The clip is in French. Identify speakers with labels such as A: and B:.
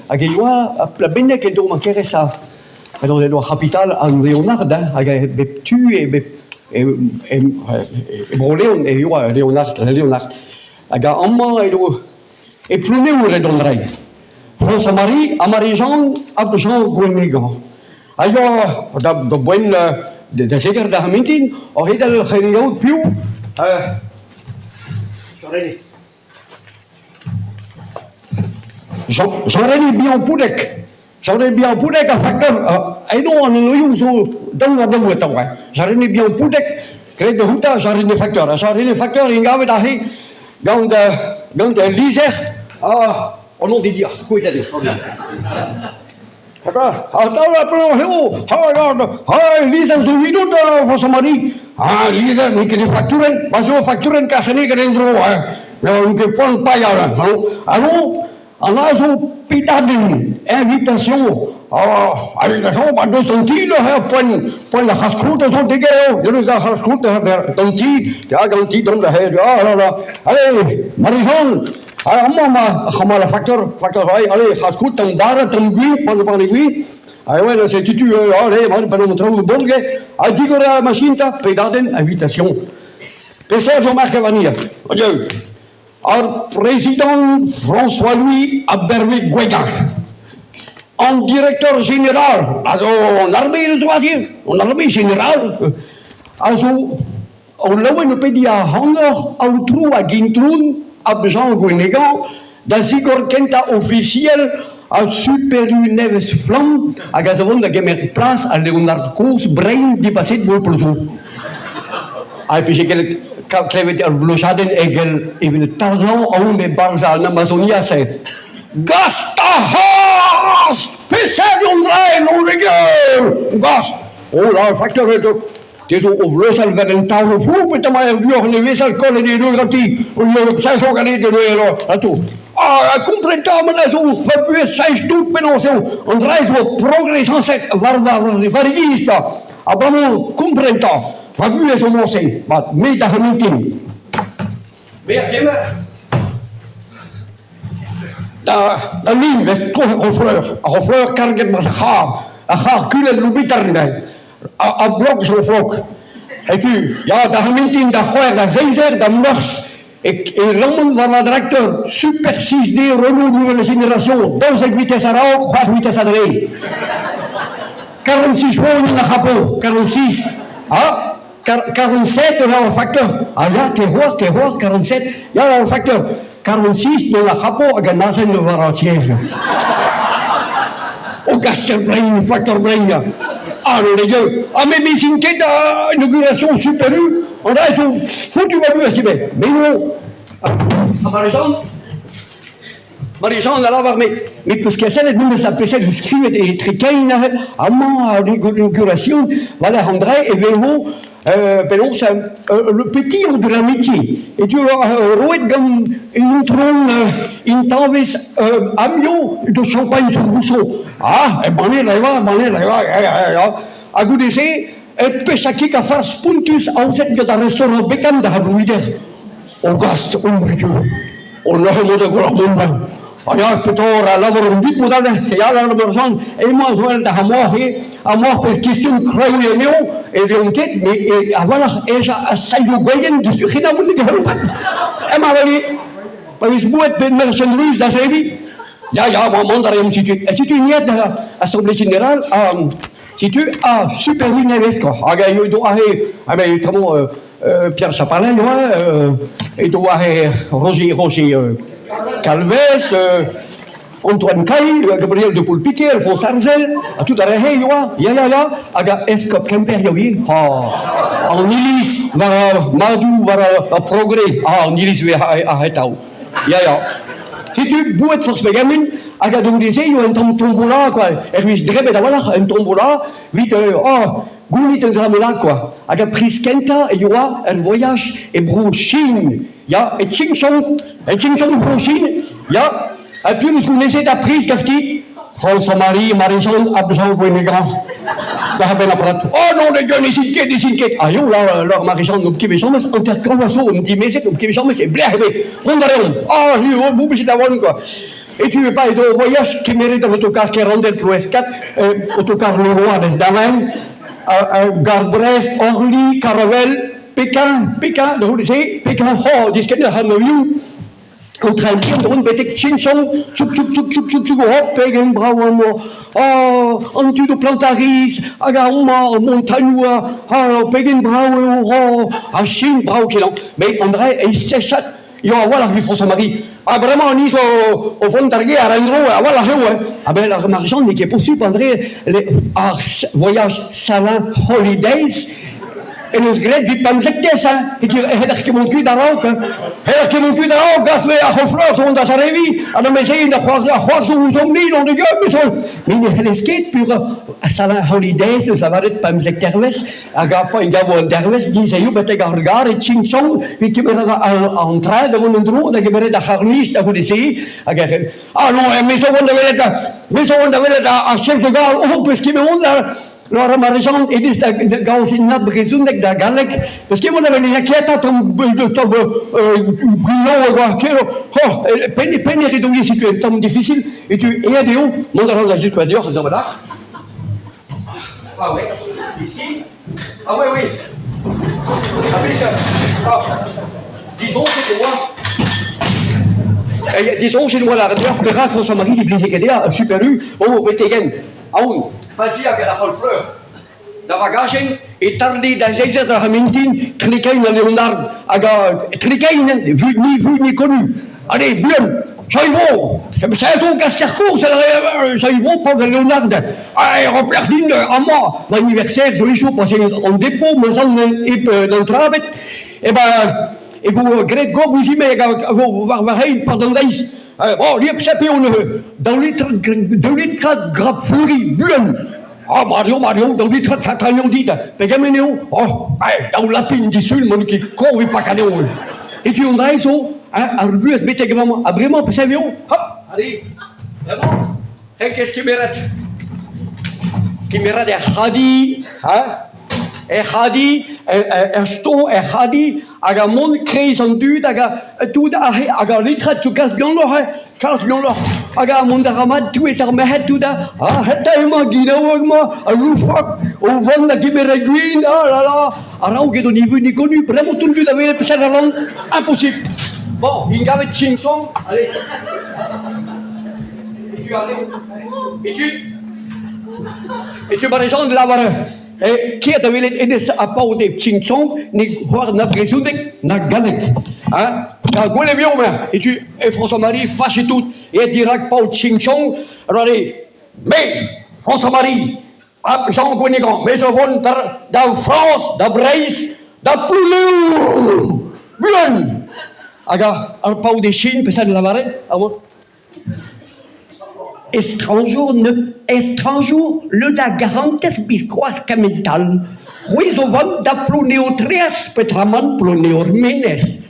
A: Agaiwa la benne che do manchare sa alors le capital en Leonard aga beptu e broleon e yo Leonard aga amma e plume ou redondrai François Marie a Marijann a Jean Gouenegan ayo da buen de zeker da mintin o hedel genio più sorry J'aurais bien Poudek. J'aurais bien Poudek à facteur. Et non, on nous use dans la boîte. J'aurais bien Poudek. Crée de Huta, j'aurais des facteurs. J'aurais des facteurs, il y avait d'ailleurs. Dans l'Isère. Ah, au nom de Dieu. Quoi est-ce que c'est? Attends, la plan, ah, l'Isère, je lui donne François Marie. Ah, l'Isère, mais que des factures. Parce que factures, cassées, que des droits. On ne peut pas y aller. Alors, on a une pitadine, invitation. Invitation, pas de sentier, point la hascroute, son dégueu. Je les ai hascroute, tanti, ganti, dans la haie. Allez, Marijann, moi, la facteur, allez, hascroute, tant d'ara, tant gui, pas de panigui. Allez, c'est tu, allez, pas de montrer le bon gars. A dit que la machine, pitadine, invitation. Pesser de marque vanille. Adieu. Alors, président François-Louis Abervé-Guégan, en directeur général, en armée générale, on l'a pédia honor outro à Gintrun, à Jean Gouenegan, d'Azigor Kenta officiel, à Superu Neves Flam, à Gazavon de Gemer Place, à Leonard Kous, Brain, dépassé de Wolpelzou. Et puis j'ai klevet vložaden egel even Tarzan on est barza en Amazonie c'est Gastahas Peserion Drain on les gas oh là facteur de des au vlosal vers un Tarzan fou mais t'as vu on est vessel colle des deux grands on ça s'organise de là tout ah comprends mais là on va plus change toute pénation on drive au progression cette variste ah vraiment comprends Fabu es omosei, but me da hamintin. Da min ves trop refleur carget mas a kulen lubitarne a bloc sur floc. Et puis ja da hamintin da khoer da zeiser da mars et l'homme va la directeur super 6D Renault nouvelle génération 12 vitesses à roue 3 vitesses à drei 46 chevaux na chapeau 46 ah 47 dans le facteur. Ah là, tu vois, 47. Là, dans le facteur. 46 dans le chapeau, à Nazen le var siège. Au Gastel Brain, facteur Brain. Ah, les gars. Ah, mais s'inquiète d'inauguration supérieure. On a foutu ma bulle, mais non. Marijann, là, mais parce que ça, nous sommes appelés de scribe et tricaine, à moi, l'inauguration, voilà, André et Vélo. Le petit de l'amitié. Et tu vois, Roedgam, une trône, une tavis, amio de champagne sur bouchon. Ah, et bonnet, là, à goût d'essai, et pêchaki à faire spuntus en cette de restaurant Beckham de Hablouides. Auguste, on a remonté de Gourmand. Ja, peut-être à l'avoir un but modal, et à la Marijann, et moi, je vais à moi, parce que c'est une crème et de enquête, mais voilà, et j'ai un saillot goyen de ce qu'il a voulu dire. Et m'a dit, mais je bois de merchandise dans sa vie. Ya, moi, mandarin, si tu n'y es à l'Assemblée générale, si tu as super Neves, quoi. Il doit avoir, comment, Pierre Chapalin, il doit avoir Roger. Calves, Antoine Caille, Gabriel de Poulpiquet, Alfoñs Arzel, à tout à l'heure, aga Escop Kemper, en Ilis, Madou, Progrès, en Ilis, à Hetao. Si tu bois de force vegamin, aga de vous dire, il y a un tombola, quoi, et puis je dirais, un tombola, vite, Gounit en Gramela, quoi. Aga pris Kenta, et il y aura un voyage et Brochine. Ja, et Chingchong Brochine. Ja, et puis nous connaissons la prise Kafki. François Marie, Marijann, Jean Gouenegan. Oh non, les gars, les inquiètes. Ah, yo, là, Marijann, nous qui méchants, mais interconvention, on me dit, mais c'est, nous qui méchants, mais c'est blague, mais on a rien. Ah, vous, c'est la bonne, quoi. Et tu veux pas aller au voyage qui mérite dans l'autocar qui rendait le PS4, autocar le roi des Damen, Gare Brest, Orly, Caravelle, Pékin, vous savez, Pékin, oh, dis qu'il y a un avion, en train de dire, on peut être chinchon, tchouk, oh, Pékin, bravo, oh, en dessous de Plantaris, Agaroma, Montagnua, oh, Pékin, bravo, oh, à Chine, bravo, qu'il en. Mais André, il s'échappe. Il va voir la François-Marie. Ah, vraiment, on est au fond de Targué, à Rendro, à voir la rue. Ah, ben, la Marijann, il est possible, André, les voyages salins, holidays, et nous gret vit pas m'zectes, hein. Et tu es que mon cul d'arauk, hein. Et que mon cul d'arauk, gas, mais à Hofleur, sont dans sa révie. Alors, mais c'est une croire sur vous omnis, non de Dieu, mais son. Mais il est skate pour salin holidays, nous avons pas m'zecterves, agapa, il gavo derves, disait, you, bet regard, et ching-chong, et tu me en train de mon endroit, de geberet à harniche, à vous laisser, ah non, mais on devait être à chef de gare, oh, parce qu'il me montre là. Alors, Marijann, il dit que quand c'est une abraison de la galette, parce que vous avez une inquiétude, peine réduire si tu es un temps difficile, et tu es à où, mon dans la situation, c'est ça, là. Ah oui, ici. Ah oui. Après ça, disons chez moi, la radio, Perra, François-Marie, les Blizzécadéa, Super U, oh, Bétégen, Aoun. Fazia que la Alfoñs, da bagagen, et tardi dans les heures de Hamilton, Trikain à Léonard, vu ni connu. Allez, bien, j'arrive, c'est un casse-circours, j'arrive pour Léonard. Allez, remplacine à moi, l'anniversaire, je vais chaud passer en dépôt, mais ça, dans le travail, et ben, et vous, Greg Go, vous y mettez, vous varez, pardon, d'aïs. Bon, il y a psapé, dans les 2 litres grappe furie, buan. Oh, Mario, dans les 3 tragnons dit, Pegameneo, oh, dans la pine du sul, mon qui court, il pas cadeau. Et tu en as so, à rebuer, mettez vraiment, à vraiment, parce que hop, allez, vraiment, qu'est-ce qui mérite? Qui mérite Hadi, hein? Et Hadi, Istor, et Hadi, aga mon crise en dud, aga tout, aga litrat su casse bien l'or, aga mon daramad, tout est armé, tout da, heta guinawagma, a roufak, au vent qui me réguine, ah là là, à rauque de niveau ni connu, vraiment tout le monde avait le la langue, impossible. Bon, il y avait Ching-Chong, allez. Et tu Marijann de la varre. Et qui a donné les apports de Ching-Chong, ni voir na présumé na galek. Hein? Quand vous l'avez vu, et tu, et François-Marie fâche tout, et direct pas au Ching-Chong, alors mais François-Marie, Jean Guénégan, mais on va dans France, dans Brest, dans Poulou, bien. Aga, un pas de Chine, peut-être de la varre, à moi. Étranger, le la garantes bisquoas capital. Huizovan da ploneo 3 petraman ploneo menes.